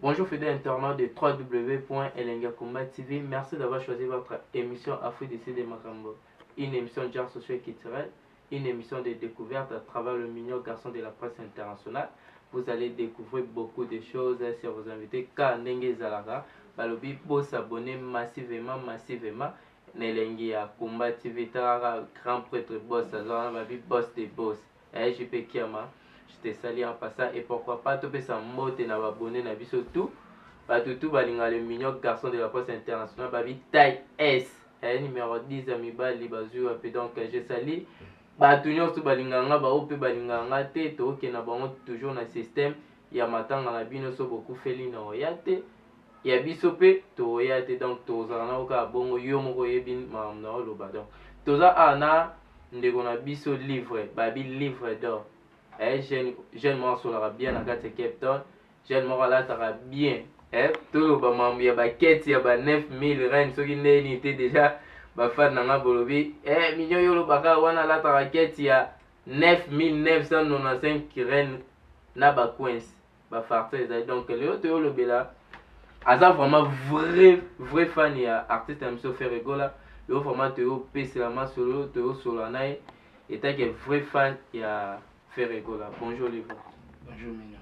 Bonjour fidèles internautes de www.elenga TV. Merci d'avoir choisi votre émission Afrique d'ici de Makambo. Une émission de genre socio-culturel, une émission de découverte à travers le mignon garçon de la presse internationale. Vous allez découvrir beaucoup de choses sur vos invités. Car Nenge Zalaga, Balobi, pour s'abonner massivement. Nelengi à Kumba TV, Tara, grand prêtre boss, Azana, Babi, boss des boss. JP Kiama. Je te salue en passant et pourquoi pas tu peux s'en moter na abonné na biso tout tout balinga le mignon garçon de la presse internationale babi taille S numéro 10 ami bali bazu ape donc je salue tout nyonso balinganga ba ope balinganga te to ke na bango toujours na système ya matanga na bino so beaucoup feli na oyate ya biso pe to oyate donc tozala na oka bongo yo moko yebi na oloba donc toza ana ndeko na biso livre babi livre d'or jeune moko asolaka bien na kati ya Cape Town, jeune moko alataka bien toloba mambo ya baketi ya ba 9000 reine soki ndeni te deja bafani na nga bolobi mignon yo olobaka wana alataka keti ya 9995 reine na baquince bafarceur ezali donc lelo toyolobela aza vraiment vrai fan ya artiste ya miso Ferregola lelo vraiment toyopesela masolo toyosolola na ye etake vrai fan ya Ferregola. Bonjour Livre. Bonjour Mignon.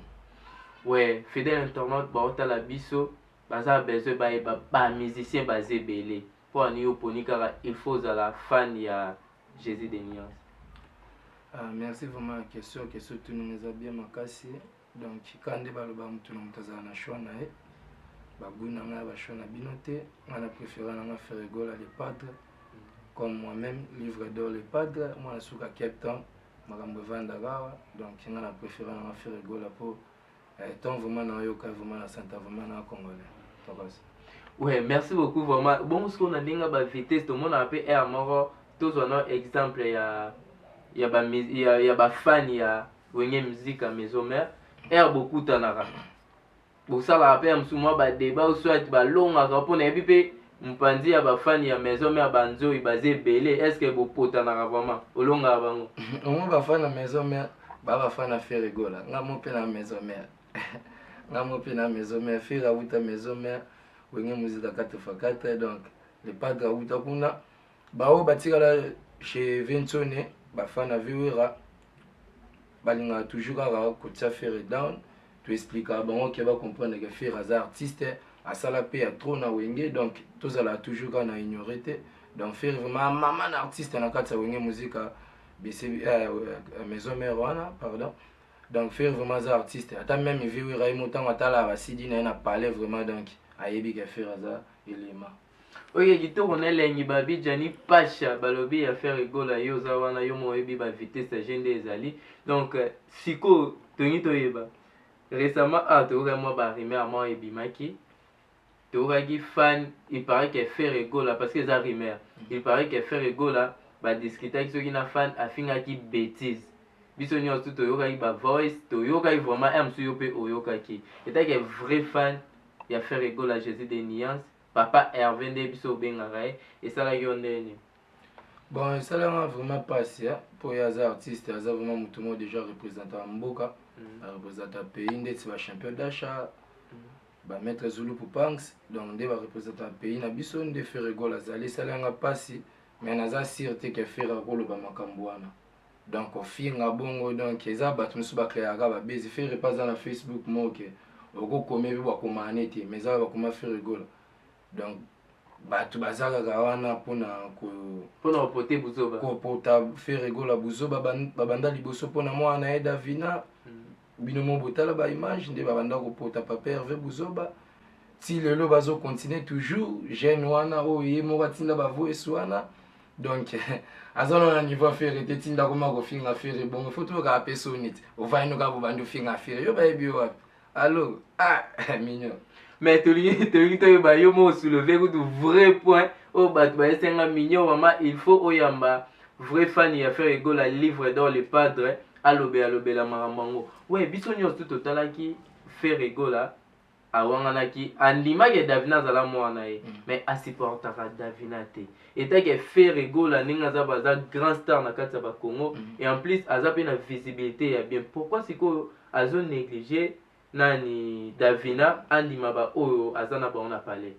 Ouais, fidèle internaute, baota la biso, baza besoin ba musicien basé belé. Pour aniyo ponikara, il faut la fan ya Jésus de Niance. Merci vraiment la question tout nous a bien makasi. Donc quand de baloba mutu na mutaza na shona baguna nga ba shona binote, on a préféré na Ferregola les padres comme moi-même livre d'or les padres, moi na suka Cape Town. Makambo vandagawa donc on a préféré na Ferregola pour tant vraiment na yoka vraiment na santa vraiment na congolais. Ouais, merci beaucoup vraiment. Bon ce qu'on a dinga ba vitesse tout le monde a appelé air moro tous on a exemple ya ba fan ya wenge musique à maison mère air beaucoup tanara. Pour ça la appel msuma ba débat ou soit ba longa pour na bipe mpanzi ya bafani ya maison mère banzo ibaze belé est-ce que vous potanaka vraiment olonga bango on va faire la maison mère ba faire na Ferregola nga mo pe na maison mère nga mo pe na maison mère fira uta maison mère wenge muzika 4x4 donc les padres uta kuna ba o batika la chez Vincone ba faire na Viwera balinga toujours à côté faire down tu expliquer bon que va comprendre que faire az artiste à sala pe ya trop na wenge donc tous ala toujours quand na ignoré donc faire vraiment maman artiste na kati wenge muzika BC maison mère wana pardon donc faire vraiment za artiste ata même viwe rai motango atala ba sidi na parler vraiment donc ayebi que faire za élément oye kitoko na lengi babi jani pasha balobi ya Ferregola yo za wana yo moyebi ba vitesse agenda ezali donc siko tongi toyeba récemment toka moi ba rimer à moi ebimaki Toragi fan, il paraît que Ferregola parce que ça rimer. Il paraît que Ferregola va discuter avec ceux qui n'a fan afin qui bêtise. Biso nyo tout toyoka ba voice, toyoka vraiment am su yope oyoka ki. Et ta que vrai fan, il y a Ferregola Jésus des nuances, papa Hervé de biso bengarai et ça la yonne. Bon, ça là vraiment passé pour les artistes, ça vraiment tout le monde déjà représenté en Mboka, représenté pays, ndetse ba champion d'achat. Ba maître Zulu pour Panks donc nde ba représenter pays na biso nde Ferregola zali salanga pasi mais naza sûreté que Ferregola ba makambo wana donc ofinga bongo donc eza batu musu ba créaka ba bezi faire pas na Facebook moke oko komé bi ba komane te mais za ba koma Ferregola donc batu bazaka wana pona pona poter buzoba ko pota Ferregola buzoba banda liboso pona mwana eda vina binomo botala ba image nde babanda ko pota papa Hervé Buzoba ti lelo bazo continuer toujours jeune wana o ye mo batinda ba voice wana donc azana na niveau faire te tinda koma ko finga faire bon photo ka pesonite o va ino ka bando finga faire yo ba ebi wa allo mignon mais to ba yo mo soulever du vrai point o ba esenga mignon maman il faut oyamba vrai fan ya Ferregola livre dans les padres alobe la marambango ouais biso nyos tout totalaki Ferregola awanganaki andima ke Davina zala mwana ye mais asupportaka Davina te eta ke Ferregola ninga za baza grand star na kati ba Congo et en plus aza pe na visibilité ya bien pourquoi siko azo négliger nani Davina andima ba oyo azana ba on a parlé.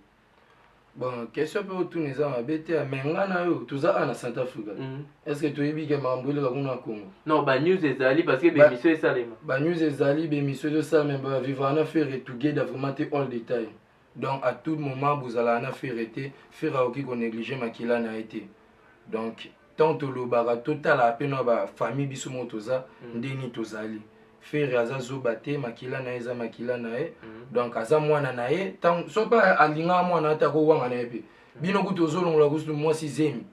Bon, question pour tout les gens abété mais ngana yo tuza na South Africa. Est-ce que tu es bien mambule ka kuna Congo? Non, ba news ezali parce que ba mission esalema. Ba news ezali be mission de ça mais ba vivre en affaire et together vraiment all détail. Donc à tout moment vous allez en affaire été faire aucun qu'on négliger makila na été. Donc tant to lo bara total à peine ba famille biso motoza ndeni tozali. Faire azazo bate makila na eza makila na e donc aza mwana na e tant so pas alinga mwana ta ko wanga na epe bino kuto zolongola kusu moi si zemi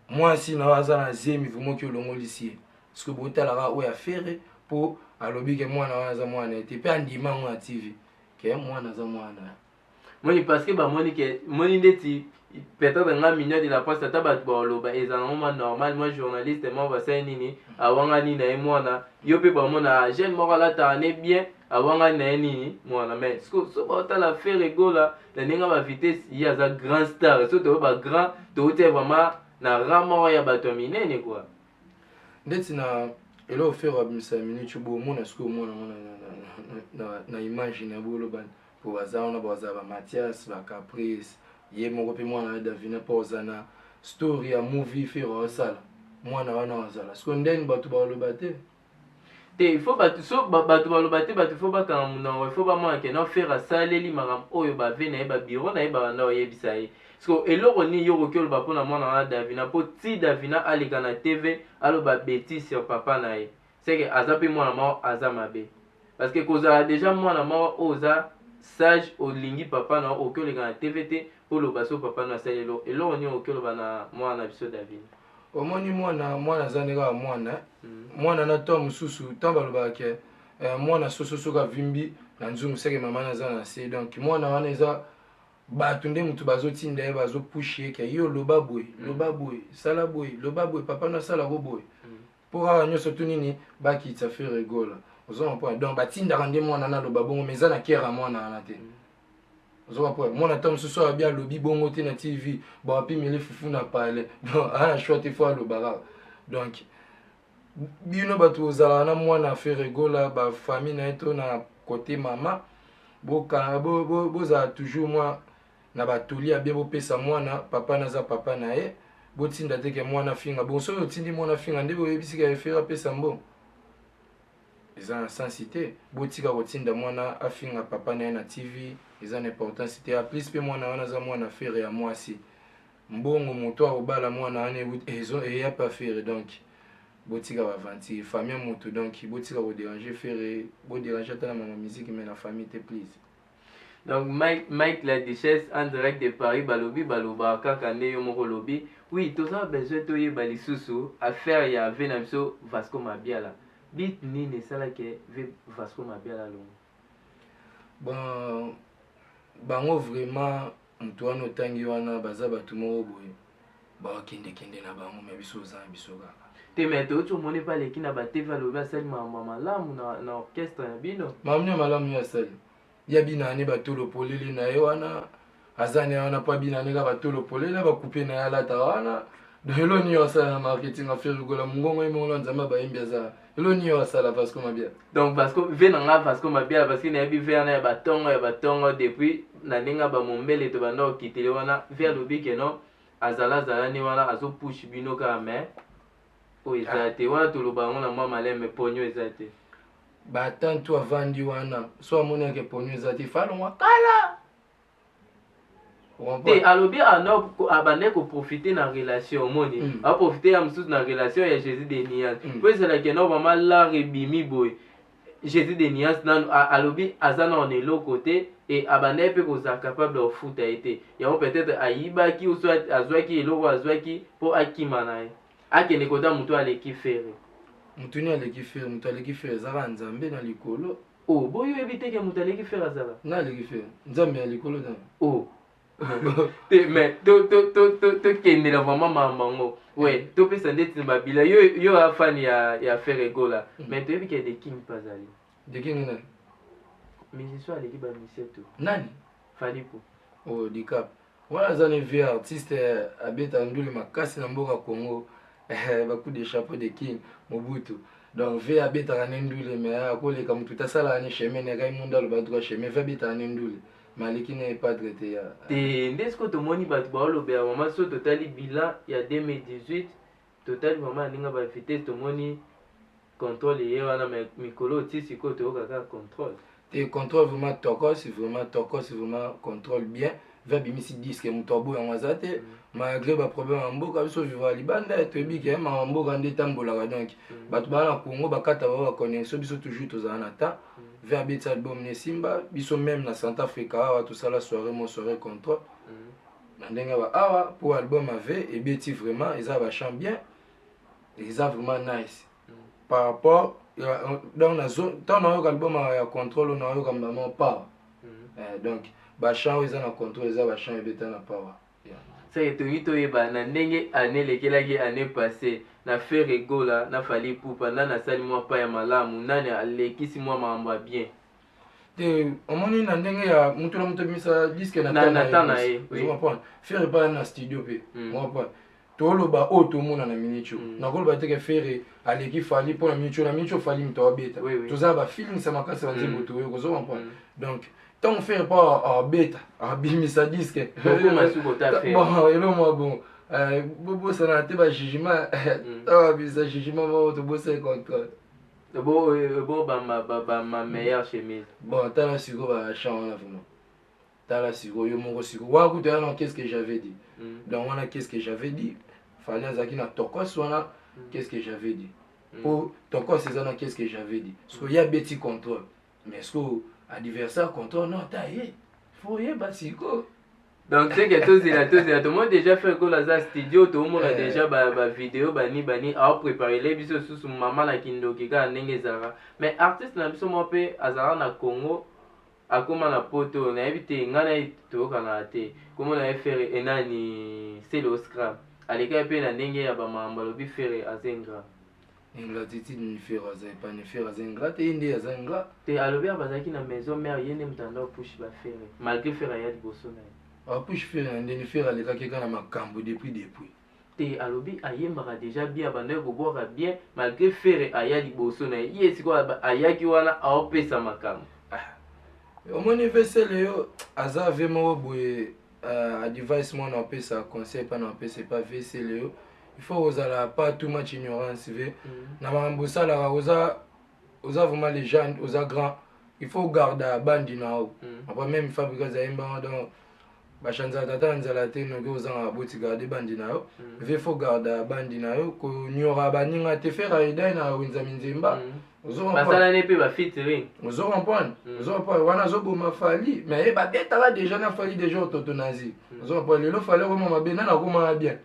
moi si na aza na zemi vraiment que longolisi parce que botala ra o ya faire pour alobi ke mwana aza mwana ete pe andima mwa TV ke mwana aza mwana moni parce que ba moni ke moni ndeti peut-être nga minyo de la presse tata bat ba loba ezana normal moi journaliste moi ba sai nini awanga ni na mwana yo pe ba mona jeune moko la ta ne bien awanga na nini mwana mais so ba ta la faire rigola la ninga ba vitesse ya za grand star so to ba grand to te vraiment na ramo ya bato minene quoi ndeti na elo faire abimisa minute bo mona sko mona na image na bolo ban pour bazana ba Mathias ba Caprice ye moko pe mwana Davina pozana story ya movie faire sala mwana wana wazala sko ndeni batu ba lobate te il faut batu so batu ba lobate batu faut ba kana muna il faut ba mwana ke na faire saleli maram oyo ba vena ba bureau na ba na yebisa ye parce que eloko ni yo kokelo ba pona mwana wana Davina po ti Davina alika na TV alo ba bêtise sur papa na ye c'est que azapi mwana ma azamabe parce que kozala déjà mwana ma oza sage olingi papa na okelo na TVT pour le baso papa na salelo et là on est okelo bana mwana biso David omoni mwana zaneka mwana na to mususu tamba loba ke mwana soso ka vimbi na nzungu seke mama na zana se donc mwana wana eza batu nde mutu bazotinda ye bazo pushe ke yo loba boy sala boy loba boy papa na sala go boy pour nyoso tu nini bakitsa faire rigola ozo point donc batinda rande mwana na loba bongo mezana kera mwana na te ozo point mwana tam so so bien lobi bongo te na TV ba pi mele fufu na parler donc a choix te fois loba donc bino batu ozala na mwana faire rigola ba famille na eto na côté mama boka boza toujours moi na batoli a bien bopesa mwana papa naza papa na ye botinda te ke mwana finga bon so otindi mwana finga nde boyebisika efera pesa mbo eza na sensité botika kotinda mwana afinga papa na ye na TV eza na importance te a plus pe mwana wana za mwana faire ya mwasi mbongo moto akobala mwana wana eya pa faire donc botika bavanti famille moto donc botika kodéranger faire bodéranger ata na mama musique mais na famille te please. Donc Mike la Duchesse en direct de Paris balobi baloba kaka nde yo moko lobi oui toza besoin toyeba lisusu affaire ya ve na biso Vasco Mabiala bit nini esalaki ve Vasco Mabiala longo bon bango vraiment moto wana otangi wana baza bato moko boye bakendekende na bango me biso oza na biso kaka te me toti omoni mpe aleki na batv alobi asali mambo malamu na orchestre ya bino mamoni ya malamu yo asali ya binane batolo polele na ye wana azane wana pa binane ka batolo polele bakupe na ye alata wana elo ni yo asala na marketing affaire rigola mongongo ye mongola nzambe bayembi aza elo ni yo asala Vasco Mabiala donc ve na nga Vasco Mabiala parce que nayebi ve wana ya batongo depuis na ndenge bamombele to banda okitele wana ve alobi ke no azala ni wana azopush bino kaka me oyo eza te wana toloba yango na mwa maleme ponyo eza te batantu avandi wana so amoni yake ponyo eza te falongwa kala te alobi abande koprofite na relation omoni aprofite ya mosusu na relation ya Jésus de Nias po ezalaki no vraimen lar ebimi boye Jésus de Nias nano alobi aza na eloko te e abande mpe kozala capable ofuta ye te yango peut-être ayibaki oso azwaki eloko azwaki mpo akima na ye akende kota moto aleki fere moto ni aleki fere moto aleki fere ezaka nzambe na likolo boyo oyebi teke moto aleki fere azala na aleki fere nzambe ya likolo nzambe mais tokendela vraiment mamango we topesa ndeti babila yo afani ya fere egola mais toyebi ke The King pazali The King nani musicien aleki bamiseto nani Falipo dicap wana aza ne vie artiste abeta ndule makasi na mboka Congo bacoup de chapeau de King Mobutu donc ve abetaka ne ndule me akoleka mutu tasala ne chemin ne kai munda lo badwa chemin ve abetaka ne ndule maliki ne padre te ya te ndesko tomoni bato baolobela mama so totali bilan ya 2018 totali mama aninga ba vitesse tomoni contrôle ye wana mikolo ti sikoyo toyokaka contrôle te contrôle vraiment tokos vraiment contrôle bien ve bimisi disque mutu aboya yango aza te malgré baproblème ya mboka biso vivre libanda toyebi ke ma mboka nde etambolaka donc bato baa na congo bakata bao baconnexion biso toujours tozala na temps ve abeti album ne simba biso même na centre africa awa tosala soirée mo soirée contrôle na ndenge awa pour album ave ebeti vraiment eza bachant bien eza vraiment nice par rapport donc ntango nayoka album ya contrôle nayoka mbama power donc bachant eza na contrôle eza bachant ebeta na power seke tongi toyeba na ndenge ane elekelaki ane passé na faire egola na fali pupa nani asali mwa pa ya malamu nani alekisi mwa makambo ya bien te omoni na ndenge ya mutu na mutu abimisa diske na ta na ye faire pa na studio mpe mopa toloba oyo tomona na minicho nakoloba teke faire aleki fali mpo na minicho fali mutu abeta toza bafeelings ya makasi banzembo toyo kozo comprendre donc ntango faire pa abeta abimisa diske elo mwa bon bobosana te bajugement ntango abimisa jugement moko tobosa contrôle ma meilleure chemise bon tala sikoyo bachan wana vraiment tala sikoyo yo moko sikoyo wana kuta wana qu'est-ce que j'avais dit donc wana qu'est-ce que j'avais dit fali azalaki na tokos wana qu'est-ce que j'avais dit po tokos eza na qu'est-ce que j'avais dit parce que ya beti contrôle mais est-ce que adversaire contrôle non ta ye faut yeba sikoyo donc c'est que tozela tomoni déjà fait kola za studio tomona déjà bavideo bani aoprépare le biso susu mama na kindoki kaka ndenge ezalaka mais artiste na biso mwa mpe azalaka na congo akóma na poto nayebi te ngai naye toyokana te komona ye fere enani sele oscram alekaki mpe na ndenge ya bamakambo alobi fere aza ingrat ingratitude ni fere aza epane fere aza ingrat te ye nde aza ingrat te alobi bazalaki na maison mare ye nde mutanda opushi bafere malgré fere aya liboso na ye apushi fere na ndeni fere alekaki kaka na makambo depuis te alobi ayembaka déjà bien abandaki kobwaka bien malgré fere aya liboso na ye ye sikoyo ayaki wana aopesa makambo omoni vesele yo aza ve moko boye advice mwana opesa conseil mpa na opesa epa vesele yo il faut ozala pas too much ignorance ve na makambo osalaka oza vraiment les gens oza grand il faut garde bandi na yo après même fabrika zayembanga donc bashanza tata nzala te noki ozanga boti garde bandi na yo ve faut garde bandi na yo konyora baninga te fera edai na wenzami nzemba basalani mpe bafeaturing ozo comprendre wana azoboma fali mais ye babetaka déjà na fali déjà ototo nazi ozo comprendre lelo fali okoma mabe nani akomaka bien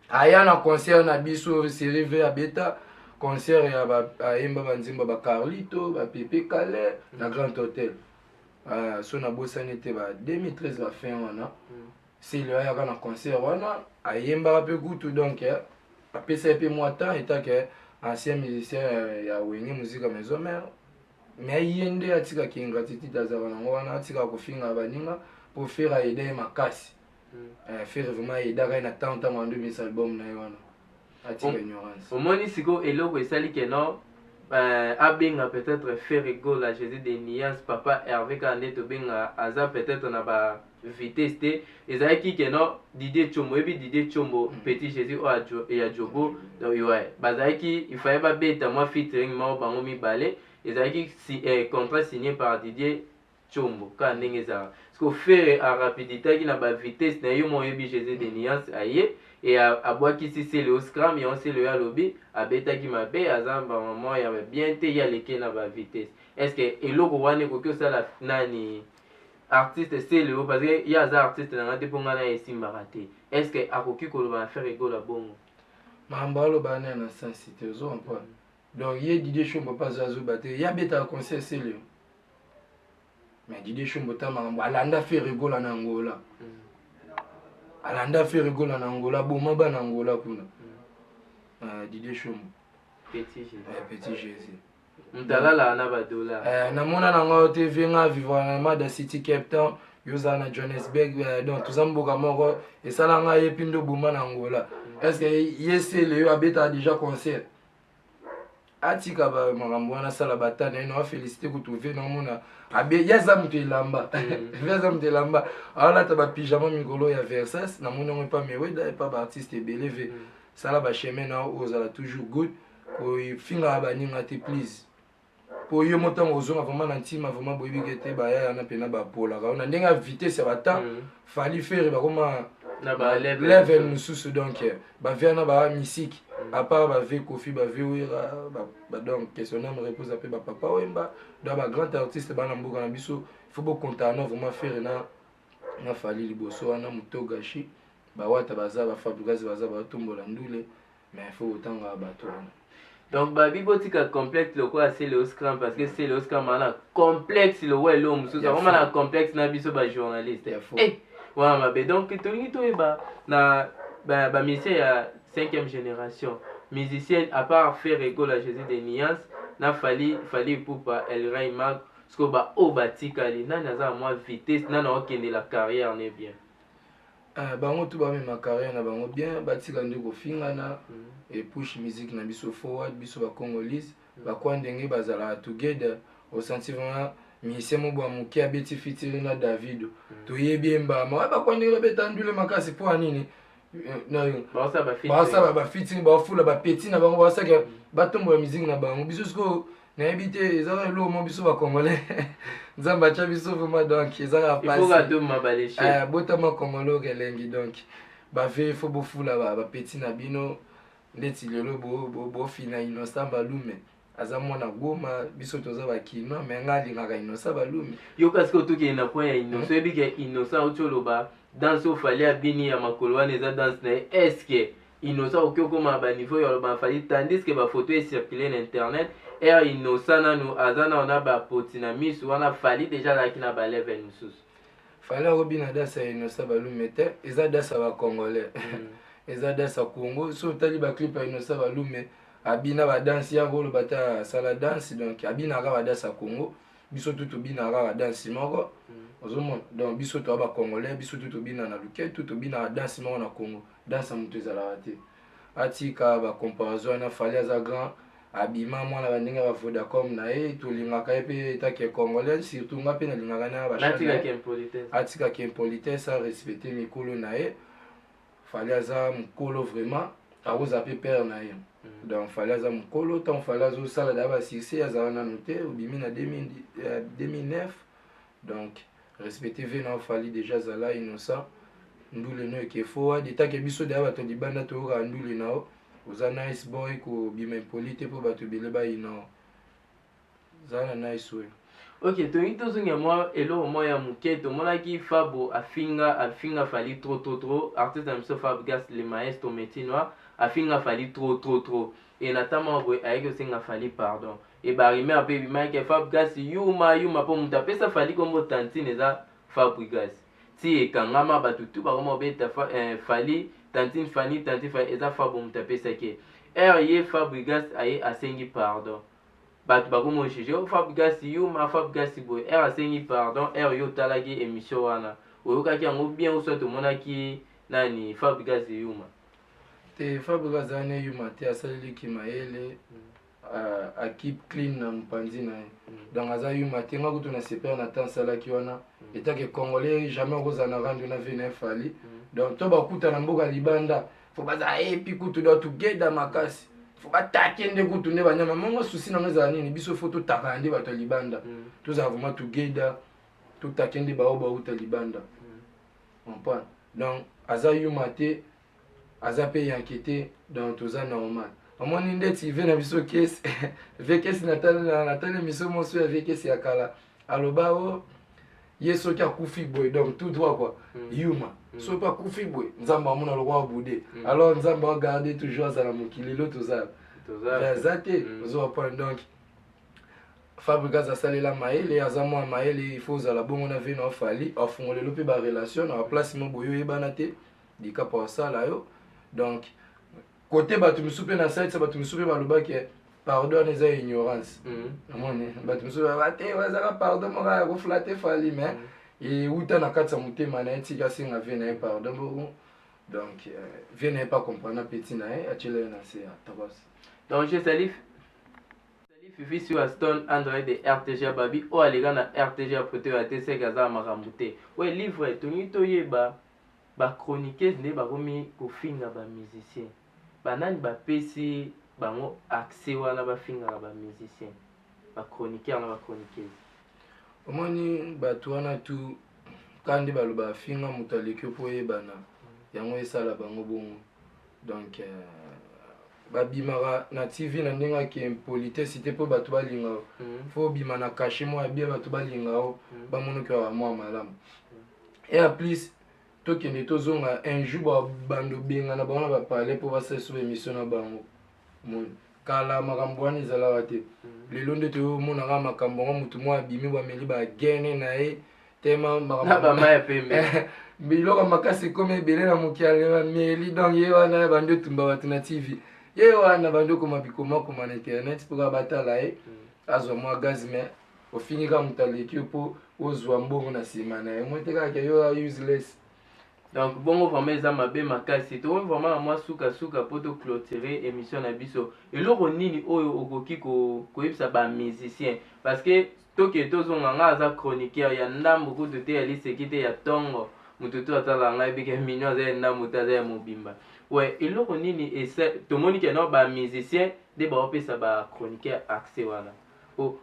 aya na concert na biso série v abeta concert ya ayemba banzembo bacarlito bapepe kale na grand hotel so nabosani te ba 2013 la fin wana sele ayaka na concert wana ayembaka mpe kutu donc apesa ye mpe mwa temps etake ancien musicien ya wenge musique maison mère mais ye nde atikaki ingratitude azalaka nango wana atikaka kofinga baninga po faire aida ye makasi faire vraiment aidaka ye na temps ntango andobimisa album na ye wana atika ignorance omoni sikoyo eloko esali keno abenga peut-être faire egola jésus de niance papa hervé kaka nde tobenga aza peut-être na ba vitesse te ezalaki keno Didier Chombo oyebi Didier Chombo petit jésus oyo ya jobo bazalaki ifaye babeta mwa featuring moko bango mibale ezalaki contrat signé par Didier Chombo kaka ndenge ezalaka parceque faire arapiditaki na bavitesse na yo mo oyebi jésus de niance aye e abwakisi sele oscram yango sele oyo alobi abetaki mabe aza bamama ya bien te ye aleki na bavitesse est ce que eloko wana ekoki osala nani artiste sele oyo parce que ye aza artiste nanga te mpo ngai na esimbaka te est ce que akoki koloba na faire egola bongo makambo alobaka naye na sensi te ozo comprendre donc ye Didier Chombo mpe azoba te ye abetaka concert sele mais Didier Chombo ta makambo alanda faire egola na Angola alanda faire egola na Angola boma bana Angola kuna Didier Chombo petit Jésus mutalala na badola namona nango te venga vivre na Mada City Cape Town yoza na Johannesburg donc toza mboka moko esala nga ye pindo boma na Angola est ce que ye sele yo abeta déjà concert atika makambo wana asala bata na ye na afélicité kutrouve na omona abe yaza moto elamba yaza moto elamba alata bapyjama mikolo ya Versace namoni yango epa Mayweather epa baartiste ebele ve sala bachemin na oyo ozala toujours good kofingaa baninga te please po yo motango ozonga vraiment na ntima vraiment boyebi ke te bayaya na mpena bapolaka na ndenge ya vitesse ya batemps fali faire bakoma level mosusu donc bavia na baa misiki à part bave Kofi bave Wera donc questionnaire me repose ape bapapa wemba donc bagrand artiste bana mboka na biso faut bokontana vraiment faire na fali liboso wana motogashi bawata baza bafabrikasi baza batombola ndule mais faut otanga bato wana. Donc babi botika complexe le quoi c'est le Oscar parce que c'est le Oscar mana complexe le ouais l'homme sous ça vraiment la complexe na biso ba journaliste. Eh ouais mabe donc tolingi to na ba musicien ya 5e génération musicien à part faire école à Jésus des nuances na fali poupa El Ray Mag parce que ba obatika li na za moi vitesse na okende la carrière n'est bien. Bango tout ba ma carrière na bango bien batika ndeko fingana et push musique na biso forward biso ba congolese ba kwa ndenge bazala together au senti vraiment musicien mo bwa mukia beti fitiri na David to yebi mbama ba kwa ndenge betandule makasi po anini na ba fitiri ba fula ba petit na bango ba saka batombo ya musique na bango biso sko na ebité ezala lo mo biso ba congolais nzamba cha biso vraiment donc ezala passer il faut gâteau mabalé botama congolo kelengi donc ba ve faut bo fula ba petit na bino ndeti lelo bo fina Innocent Balume aza mwana Goma biso toza bakino mais ngalingaka Innocent Balume yo parce que otoki na point ya Innocent ebike Innocent otoloba dans au fallait abini ya makolo wana eza dans na est-ce que Innocent okokoma ba niveau ya ba fali tandis que ba photo est circulé na internet et Innocent nanu azana ona ba potina misu wana fali déjà la kina ba level mususu fallait robina dasa Innocent Balume te eza dasa ba congolais eza dasa Congo so tali ba clip ya Innocent Balume abina ba danse ya rolo bata sala danse donc abina ka ba dasa Congo biso tutu bina ka ba danse moko ozomona donc biso to ba congolais biso tutu bina na luketu to bina danse moko na Congo danse mutu ezala te atika ba comparaison na fali za grand abima mwana bandinga ba Vodacom na to lingaka epe take congolais surtout nga pe na lingaka na ba atika ke impolitesse à respecter mikolo na fallait aza mukolo vraiment akoza pe père na ye donc fallait aza mukolo tant fallait azo sala da ba succès azala na noté obimi na 2009 donc respecter ve na fallait déjà zala Innocent ndule no ke forward etake biso da bato libanda to ka ndule nao oza nice boy ko bima impolite po bato bele ba ino zala nice way. Ok, toyi tozunga moi elo moi ya muke to mona ki Fabo afinga fali trop artiste na biso Fab Gas le maestro métinois afinga fali trop et natama boy ayeke senga fali pardon et barime ape bima ke Fab Gas yuma po muta pesa fali kombo tantine za Fab Gas ti ekangama batutu bakoma beta fali tantine fali eza Fabo muta pesa ke ye Fab Gas aye asengi pardon bato bakomo juge Fab Gas yuma Fab Gas boy asengi pardon yo talaki émission wana oyokaki yango bien oso tomonaki nani Fab Gas yuma te Fab Gas ane yuma te asaleliki mayele akip clean na mopanzi na ye donc aza yuma te nga kutu na super na temps asalaki wana etake congolais jamais okozala na rando na vene fali donc to bakuta na mboka libanda fo baza epi kutu do together makasi fo batake nde kutu nde banyama mongo susi na ngeza nini biso fo totaka nde bato libanda tozala vraiment together totake nde bao bauta libanda comprendre donc aza yuma te aza pe yankete donc toza normal omoni ndeti ve na biso kesi ve kesi natali miso moso ya ve kesi ya kala aloba o ye soki akufi boye donc tout droit quoi yuma soki akufi boye nzambe amona lokwa bude alors nzambe agarde toujours azala mokili lo tozala aza te ozowaprendre donc Fab Gas asalela mayele aza mwa mayele il faut ozala bongo na ve na ofali afungolelo mpe barelation na baplace mo boye oyebana te dikapo asala yo donc côté bato misu mpe na site bato misu mpe balobaki pardon eza ignorance amoni bato misu bate bazaka pardon moko ya koflate fali mais euta na kati ya motema na ye tika asenga ve na ye pardon bongo donc ve na ye pas comprendre peti na ye atiela ye na se ya tabasi donc je salif Fifi sur Aston Android de RTG Babi ou alega na RTG apote ya tese kaza makambo te. Ouais livre toni toyeba ba chroniqueuse nde bakomi kofinga ba musicien. Banani bapesi bango accès wana bafingaka ba musicien. Ba chroniqueur na ba chroniqueuse. Omoni bato wana tu kandi baloba finga moto aleki po yebana yango esala bango bongo. Donc babimaka na TV na ndenge ake impolitesse te po bato balinga fo bima na caché mo abia bato balinga o bamonoki wa mwa malamu. Et en plus tokende tozonga un jour bando benga na bango ba parler po basa so émission na bango. Mon kala makambo wana ezalaka te. Lelo nde tomonaka makambo ngo mutu mwa abimi bameli bagene na ye tema makambo ya pembe biloko makasi kome ebele na mokiale bameli donc ye wana bando tumba bato na TV ye wana bando koma bikoma koma na internet mpoka batala ye azwa mwa gaz me ofingika moto aleki mpo ozwa mbongo na nsima na ye mwete kaka yo useless. Donc bongo vraiment eza mabe makasi to vraiment moi suka po to clôturer émission na biso eloko nini oyo okoki koyebisa ba musicien parce que toke tozonga nga aza chroniqueur ya ndambo kutu te ya liseki te ya tongo mutu to atala nga ebike minyo aza ya ndambo te aza ya mobimba ouais eloko nini ese tomoni ke no ba musicien de baopesa ba chroniqueur accès wana o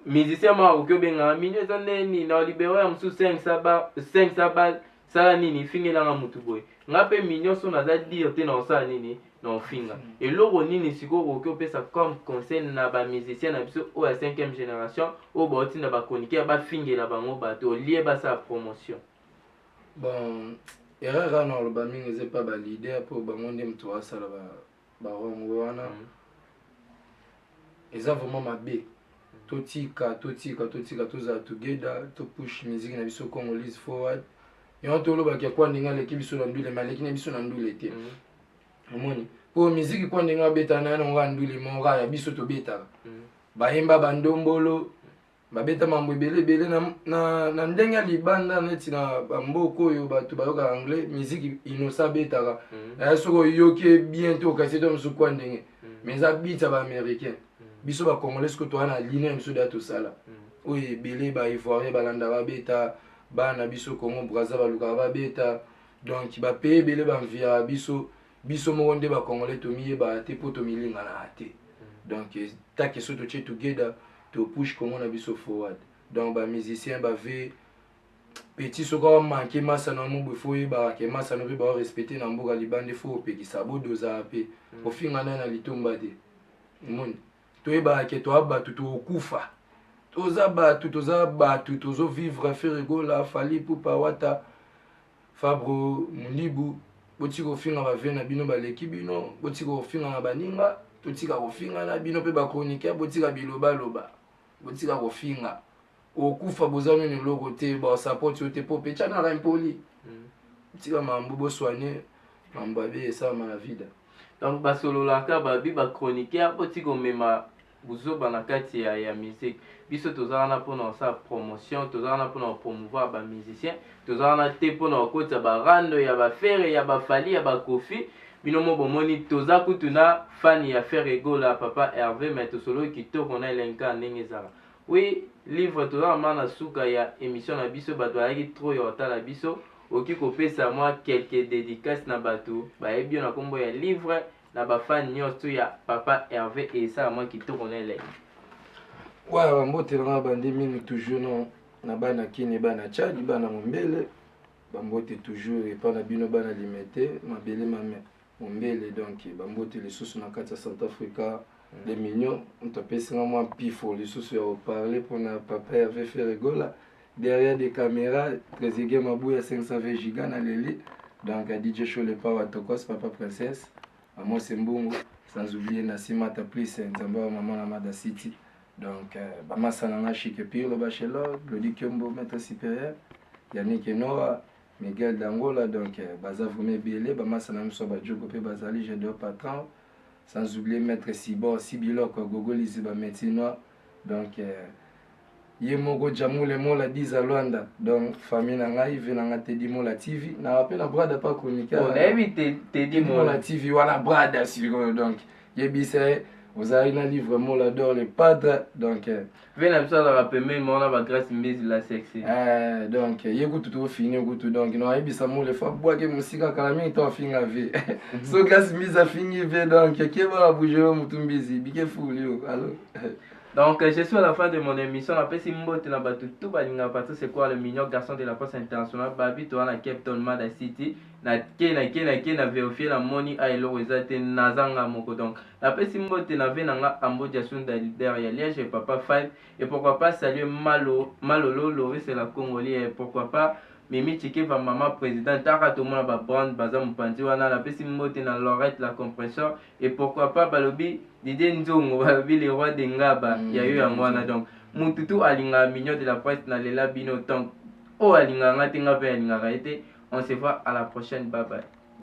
musicien ma okobenga minyo eza nini na libero ya musu 500 ba sala nini fingela nga mutu boy ngape minyo so naza dire te na osala nini na ofinga eloko nini siko okoki opesa comme conseil na ba musicien na biso o ya 5e génération o bauti na ba chroniqueur ba fingela bango bato lié ba sa promotion. Bon erreur na loba mingi eze pa ba leader po bango nde mutu asala ba rongo wana eza vraiment mabe totika toza together to push musique na biso congolese forward. Yon toloba ke kwa ndinga leki biso na ndule maleki na biso na ndule te. Omoni po musique kwa ndinga beta na nga ndule monga ya biso to beta. Bayemba bandombolo babeta mambo ebele na ndenge libanda neti na mboko oyo bato bayoka anglais musique inosa beta ka. Soko yoke bientôt kasi to mso kwa ndenge. Mais za bita ba américain. Biso ba congolais ko to na ligne mso da to sala. Oye ebele ba ivoirien balanda ba beta bana biso Congo Brazza baluka babeta donc ba paye bele banvia biso moko nde ba congolais to miyeba te po to milinga na te donc take so to together to push Congo na biso forward donc ba musicien ba ve petit soko manquer massa na mo befo ba ke massa no ba respecter na mboka libande fo pekisa bodoza pe o finga na litomba te mon to yeba ke to abatu to kufa toza batu tozo vivre Ferrego la Fali Pupa Wata Fabro Munibu botiko finga ba vena bino baleki bino botiko finga na baninga totika ko finga na bino pe ba chroniqueur botika biloba loba botika ko finga okufa bozano ni logo te ba support yo te po pecha na impoli tika mambo bo soigner mambo abe ça ma vida donc basolola ka ba bi ba chroniqueur botiko mema buzoba na kati ya musique biso tozana pona sa promotion tozana pona promouvoir ba musicien tozana te pona kota ba rando ya ba Fere ya ba Fali ya ba Kofi binomo bomoni toza kutuna fan ya Ferrego la papa Hervé mais to solo kitoko na elenka ndenge zala oui livre tozana mana suka ya émission na biso bato ayaki trop ya otala biso oki kopesa moi quelques dédicaces na bato bayebi na kombo ya livre na ba fan nyonso ya papa Hervé et ça moi kitoko na elenka. Ouais, bambote na bandi mini toujours non na bana kini bana Tchad bana Mombele bambote toujours et pas na bino bana limité mabele mame Mombele donc bambote les sous na kati ya Centrafrica les mignons on t'appelle moi pifo les sous à parler pour na papa Hervé Ferrego là derrière des caméras Trezeguet Mabouya 520 giga na leli donc à DJ Show le Power Tokos papa princesse à moi c'est mbongo sans oublier Nassima Taplis Nzamba maman na Mada City. Donc, Bamassa Nanga Chikepir, le bachelor, Glody Kiombo, maître supérieur, Yannick Noah, Miguel Dangola, donc, Baza Vomé Bielé, Bamassa Nanga Soba Djokopé Bazali, j'ai deux patrons, sans oublier maître Sibor, Sibilok, Gogo Liziba Metinoa, donc, Yemogo Djamou, le mot la 10 à Luanda, donc, famille Nanga, il vient à Teddy Mola TV, n'a rappelé la brada pas chronique. On a évité Teddy Mola TV, voilà, brada, donc, Yebise. Vous avez un livre, moi l'adore, les padres. Donc, venez à la rappeler, mais on a grâce mise la sexy. Donc, il y a tout fini, tout donc, non, il y a les femmes bois que musique à calamie, toi, fin à vie. So, grâce mise à finir, donc, qui va bouger, tout busy, bien fou, alors. Donc, je suis à la fin de mon émission. Après, si je na batu tout c'est quoi le meilleur garçon de la presse internationale. Babi, toi, na Cape Town, Mada City. Na vérifier la money à elo ezate nazanga moko. Donc, après, si je na venanga ambo diasunda leader ya Liège et Papa 5. Et pourquoi pas saluer Malolo, Loris et la Congolais. Et pourquoi pas Mimi Tchike va maman président Taka tout le monde va brand bazam panti wana la pesi mbote na Lorette la compresseur et pourquoi pas balobi Didier Nzongo balobi les rois de Ngaba ya eu yango wana donc mututu alinga mignon de la presse na lela bino donc o alinga ngati ngape alinga été on se voit à la prochaine, bye bye.